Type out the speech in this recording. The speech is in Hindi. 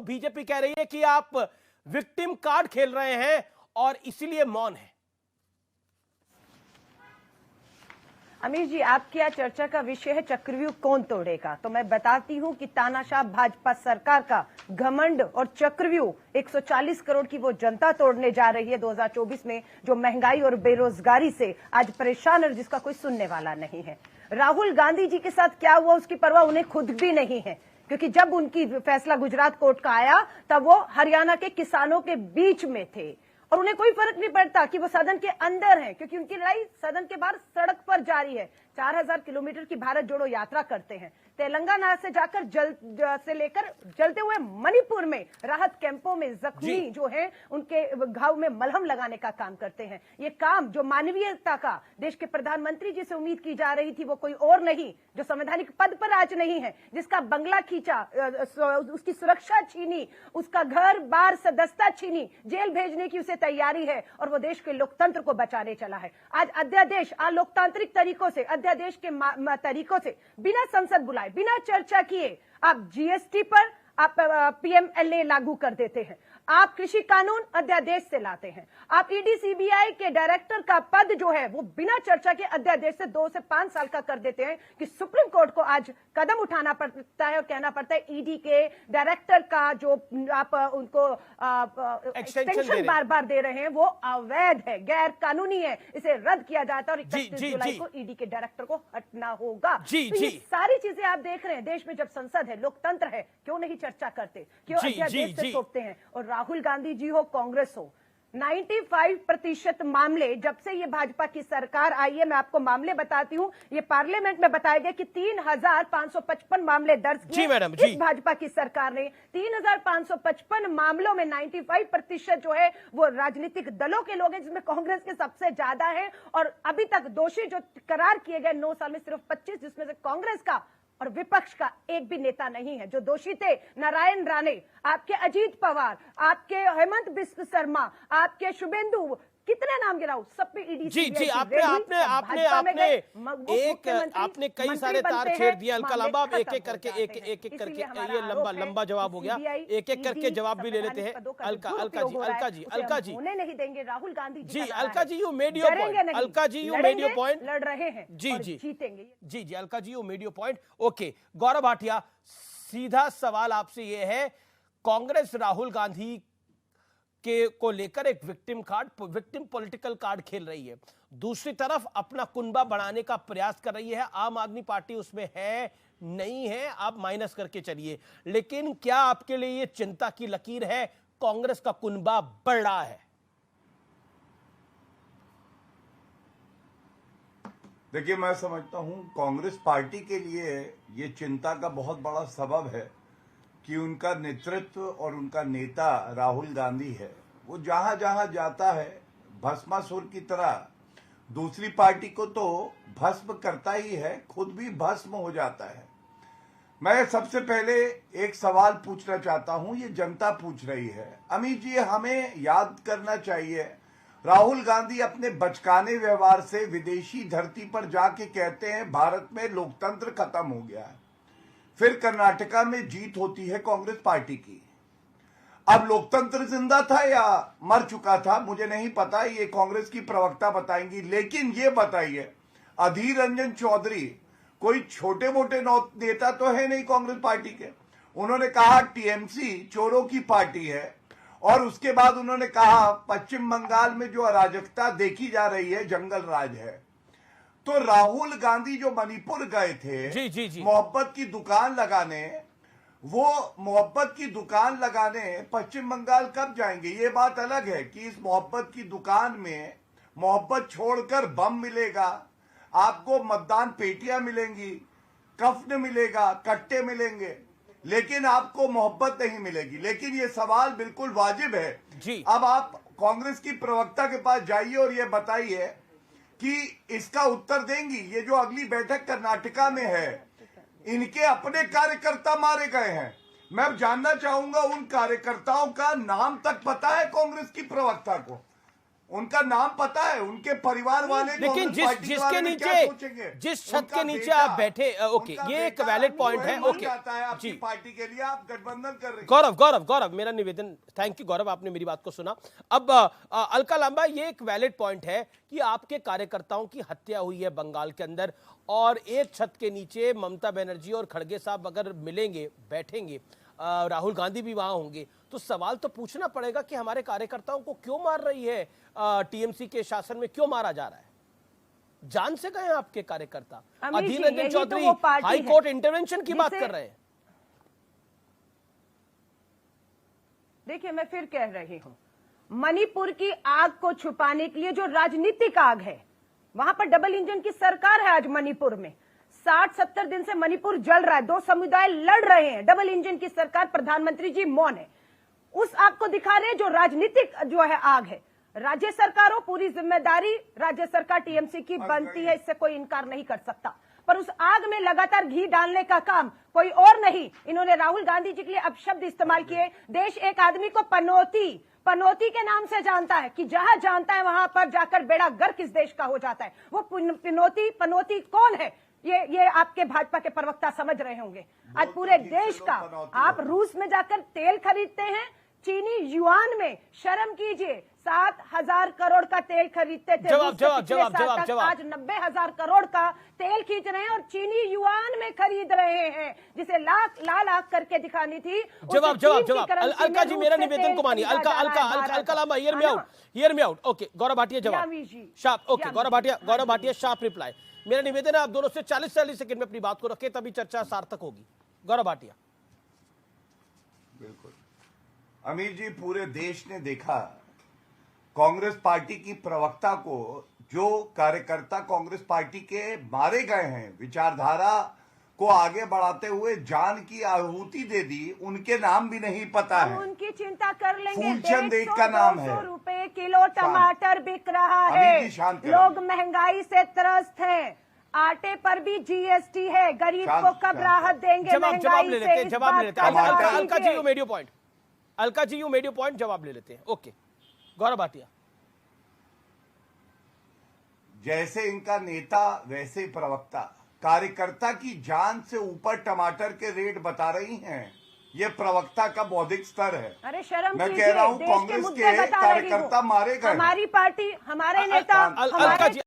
बीजेपी कह रही है कि आप विक्टिम कार्ड खेल रहे हैं और इसीलिए मौन है। अमीर जी, आपकी आज चर्चा का विषय है चक्रव्यूह कौन तोड़ेगा। तो मैं बताती हूं कि तानाशाह भाजपा सरकार का घमंड और चक्रव्यूह 140 करोड़ की वो जनता तोड़ने जा रही है 2024 में, जो महंगाई और बेरोजगारी से आज परेशान है, जिसका कोई सुनने वाला नहीं है। राहुल गांधी जी के साथ क्या हुआ उसकी परवाह उन्हें खुद भी नहीं है, क्योंकि जब उनकी फैसला गुजरात कोर्ट का आया तब वो हरियाणा के किसानों के बीच में थे और उन्हें कोई फर्क नहीं पड़ता कि वो सदन के अंदर है, क्योंकि उनकी लड़ाई सदन के बाहर सड़क पर जारी है। 4000 किलोमीटर की भारत जोड़ो यात्रा करते हैं, तेलंगाना से जाकर से लेकर जलते हुए मणिपुर में राहत कैंपों में जख्मी जो हैं उनके घाव में मलहम लगाने का काम करते हैं। ये काम जो मानवीयता का देश के प्रधानमंत्री जी से उम्मीद की जा रही थी, वो कोई और नहीं, जो संवैधानिक पद पर आज नहीं है, जिसका बंगला खींचा, उसकी सुरक्षा छीनी, उसका घर बार सदस्यता छीनी, जेल भेजने की उसे तैयारी है और वो देश के लोकतंत्र को बचाने चला है। आज अध्यादेश लोकतांत्रिक तरीकों से, अध्यादेश के तरीकों से, बिना संसद बुलाए, बिना चर्चा किए आप जीएसटी पर आप पीएमएलए लागू कर देते हैं, आप कृषि कानून अध्यादेश से लाते हैं, आप ईडी सीबीआई के डायरेक्टर का पद जो है वो बिना चर्चा के अध्यादेश से 2 से 5 साल का कर देते हैं कि सुप्रीम कोर्ट को आज कदम उठाना पड़ता है और कहना पड़ता है ईडी के डायरेक्टर का जो आप उनको एक्सटेंशन बार बार दे रहे हैं वो अवैध है, गैर कानूनी है, इसे रद्द किया जाता है और 31 जुलाई को ईडी के डायरेक्टर को हटना होगा। तो ये सारी चीजें आप देख रहे हैं, देश में जब संसद है, लोकतंत्र है, क्यों नहीं चर्चा करते, क्यों अध्यादेश से थोपते हैं। और राहुल गांधी जी हो, कांग्रेस हो, 95% मामले जब से ये भाजपा की सरकार आई है, मैं आपको मामले बताती हूं, ये पार्लियामेंट में बताया गया कि 3555 मामले दर्ज किए इस भाजपा की सरकार ने। 3555 मामलों में 95% जो है वो राजनीतिक दलों के लोग हैं, जिसमें कांग्रेस के सबसे ज्यादा है। और अभी तक दोषी जो करार किए गए 9 साल में सिर्फ 25, जिसमें से कांग्रेस का और विपक्ष का एक भी नेता नहीं है। जो दोषी थे, नारायण राणे, आपके अजीत पवार, आपके हेमंत बिस्व शर्मा, आपके शुभेंदु, कितने नाम गिराऊं, सब पे ईडी जी आपने कई सारे तार छेड़ दिए। अलका लांबा, एक एक करके ये लंबा जवाब हो गया, एक एक करके जवाब भी ले लेते हैं। अलका जी होने नहीं देंगे Rahul Gandhi ji. Alka ji you made your point, Alka ji you made your point, लड़ रहे हैं जीतेंगे। जी Alka ji you made your point. Okay Gaurav Bhatia, सीधा सवाल आपसे ये है, कांग्रेस राहुल गांधी को लेकर एक विक्टिम पॉलिटिकल कार्ड खेल रही है, दूसरी तरफ अपना कुनबा बढ़ाने का प्रयास कर रही है। आम आदमी पार्टी उसमें है नहीं है, आप माइनस करके चलिए, लेकिन क्या आपके लिए ये चिंता की लकीर है, कांग्रेस का कुनबा बढ़ रहा है? देखिए, मैं समझता हूं कांग्रेस पार्टी के लिए ये चिंता का बहुत बड़ा सबब है कि उनका नेतृत्व और उनका नेता राहुल गांधी है, वो जहां जहां जाता है भस्मासुर की तरह दूसरी पार्टी को तो भस्म करता ही है, खुद भी भस्म हो जाता है। मैं सबसे पहले एक सवाल पूछना चाहता हूं, ये जनता पूछ रही है। अमित जी, हमें याद करना चाहिए, राहुल गांधी अपने बचकाने व्यवहार से विदेशी धरती पर जाके कहते हैं भारत में लोकतंत्र खत्म हो गया है, फिर कर्नाटका में जीत होती है कांग्रेस पार्टी की। अब लोकतंत्र जिंदा था या मर चुका था मुझे नहीं पता, ये कांग्रेस की प्रवक्ता बताएंगी। लेकिन ये बताइए, अधीर रंजन चौधरी कोई छोटे मोटे नेता तो है नहीं कांग्रेस पार्टी के। उन्होंने कहा टीएमसी चोरों की पार्टी है, और उसके बाद उन्होंने कहा पश्चिम बंगाल में जो अराजकता देखी जा रही है जंगल राज है। तो राहुल गांधी जो मणिपुर गए थे मोहब्बत की दुकान लगाने, वो मोहब्बत की दुकान लगाने पश्चिम बंगाल कब जाएंगे? ये बात अलग है कि इस मोहब्बत की दुकान में मोहब्बत छोड़कर बम मिलेगा, आपको मतदान पेटियां मिलेंगी, कफन मिलेगा, कट्टे मिलेंगे, लेकिन आपको मोहब्बत नहीं मिलेगी। लेकिन ये सवाल बिल्कुल वाजिब है जी। अब आप कांग्रेस की प्रवक्ता के पास जाइए और ये बताइए कि इसका उत्तर देंगी। ये जो अगली बैठक कर्नाटका में है, इनके अपने कार्यकर्ता मारे गए हैं। मैं जानना चाहूंगा उन कार्यकर्ताओं का नाम तक पता है कांग्रेस की प्रवक्ता को? उनका नाम पता है, उनके परिवार वाले लेकिन कांग्रेस पार्टी के जिसके बारे में क्या नीचे सोचेंगे? जिस छत उनका के नीचे बेटा- आप बैठे ओके, उनका ये एक बेटा वैलिड पॉइंट है। मर ओके जाता है आपकी जी, पार्टी के लिए, आप गठबंधन कर रहे हैं। गौरव गौरव गौरव मेरा निवेदन, थैंक यू गौरव, आपने मेरी बात को सुना। अब अलका लांबा, ये एक वैलिड पॉइंट है कि आपके कार्यकर्ताओं की हत्या हुई है बंगाल के अंदर, और एक छत के नीचे ममता बनर्जी और खड़गे साहब अगर मिलेंगे, बैठेंगे, राहुल गांधी भी वहां होंगे, तो सवाल तो पूछना पड़ेगा कि हमारे कार्यकर्ताओं को क्यों मार रही है टीएमसी के शासन में, क्यों मारा जा रहा है? जान से गए आपके कार्यकर्ता। अमित जी, अधीर रंजन यही तो चौधरी वो पार्टी हाई है कोर्ट इंटरवेंशन की बात जिसे- कर रहे हैं। देखिए, मैं फिर कह रही हूं, मणिपुर की आग को छुपाने के लिए जो राजनीतिक आग है, वहां पर डबल इंजन की सरकार है। आज मणिपुर में 60-70 दिन से मणिपुर जल रहा है, दो समुदाय लड़ रहे हैं, डबल इंजन की सरकार, प्रधानमंत्री जी मौन है। उस आग को दिखा रहे हैं जो राजनीतिक जो है आग है। राज्य सरकारों, पूरी जिम्मेदारी राज्य सरकार टीएमसी की बनती है, इससे कोई इनकार नहीं कर सकता, पर उस आग में लगातार घी डालने का काम कोई और नहीं। इन्होंने राहुल गांधी जी के लिए अपशब्द इस्तेमाल किए। देश एक आदमी को पनौती के नाम से जानता है, कि जहां जानता है वहां पर जाकर बेड़ा गर्क इस देश का हो जाता है। वो पनौती कौन है, ये आपके भाजपा के प्रवक्ता समझ रहे होंगे। आज पूरे देश का, आप रूस में जाकर तेल खरीदते हैं, चीनी युआन में, शर्म कीजिए, 7,000 करोड़ का तेल खरीदते थे, जवाब, रूस से जवाब, पिछले जवाब, साल जवाब, तक जवाब। आज 90,000 करोड़ का तेल खींच रहे हैं और चीनी युआन में खरीद रहे हैं, जिसे लाख करके दिखानी थी। जवाब जवाब जवाब अलका जी, मेरा निवेदन को मानिए। Alka Lamba, hear me out. Okay, Gaurav Bhatia जवाब sharp. Okay, Gaurav Bhatia sharp reply. मेरा निवेदन है आप दोनों से 40 सेकंड में अपनी बात को रखें, तभी चर्चा सार्थक होगी। गौरव भाटिया। बिल्कुल अमीर जी, पूरे देश ने देखा कांग्रेस पार्टी की प्रवक्ता को, जो कार्यकर्ता कांग्रेस पार्टी के मारे गए हैं, विचारधारा को आगे बढ़ाते हुए जान की आहुति दे दी, उनके नाम भी नहीं पता हम है। उनकी चिंता कर लेंगे। फूलचंद एक का नाम है। 150 रुपए किलो टमाटर बिक रहा अभी है, भी शांत करें। लोग महंगाई से त्रस्त हैं, आटे पर भी जीएसटी है, गरीब को कब राहत देंगे जवाब ले महंगाई लेते से? हैं, इस जवाब बात ले लेते का हैं। जवाब अलका जी, दीजिए। You made your point. Alka ji, you made your point, जवाब ले लेते हैं। ओके, गौरव भाटिया। जैसे इनका नेता वैसे ही प्रवक्ता, कार्यकर्ता की जान से ऊपर टमाटर के रेट बता रही हैं। ये प्रवक्ता का बौद्धिक स्तर है। अरे शर्म मैं कीजिए, कह रहा हूं देश के कांग्रेस मुद्दे के बता रही हूं। कार्यकर्ता मारे गए। हमारी पार्टी, हमारे नेता, अलका जी,